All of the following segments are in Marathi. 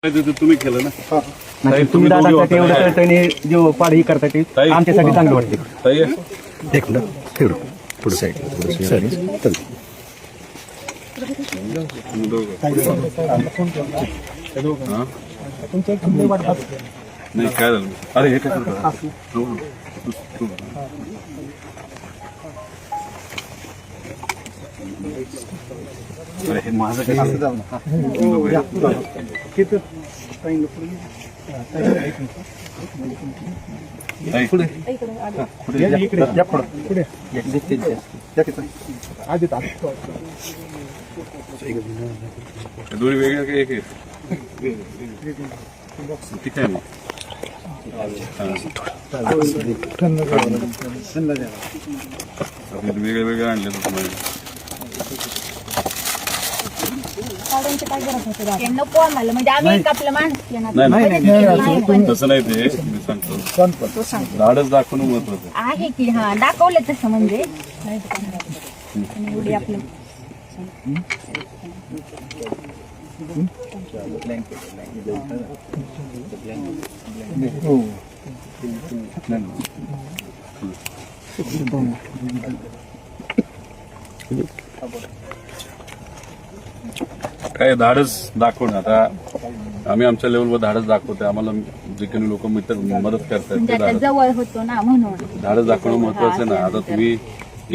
तुम्ही केलं ना नाही तुम्ही दादासाठी एवढं करताय जो पाडही करताय ते आमच्यासाठी चांगलं वाटते. एक मिनिट ठेव पुढे साईड नाही काय झालं अरे हे काय करतो अरे हे माझं काय दोन्ही वेगळ्या काय एक ठीक आहे मग वेगळे वेगळे आणले नको आम्हाला म्हणजे आम्ही एक आपलं माणूस नाही तसं नाही ते मी सांगतो धाडच दाखवणं महत्वाचं आहे की हा दाखवलं तसं म्हणजे एवढी आपलं काय धाडस दाखवणं. आता आम्ही आमच्या लेवलवर धाडस दाखवतोय. आम्हाला जे काही लोक मदत करतात म्हणजे आता जवळ होतो ना म्हणून धाडस दाखवणं महत्वाचं ना. आता तुम्ही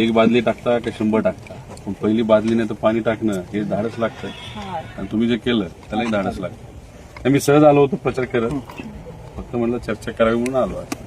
एक बादली टाकता का 100 टाकता, पण पहिली बादली नाही तर पाणी टाकणं हे धाडस लागतं. आणि तुम्ही जे केलं त्यालाही धाडस लागतं. मी सहज आलो होतो प्रचार करत, फक्त म्हणलं चर्चा करावी म्हणून आलो आहे.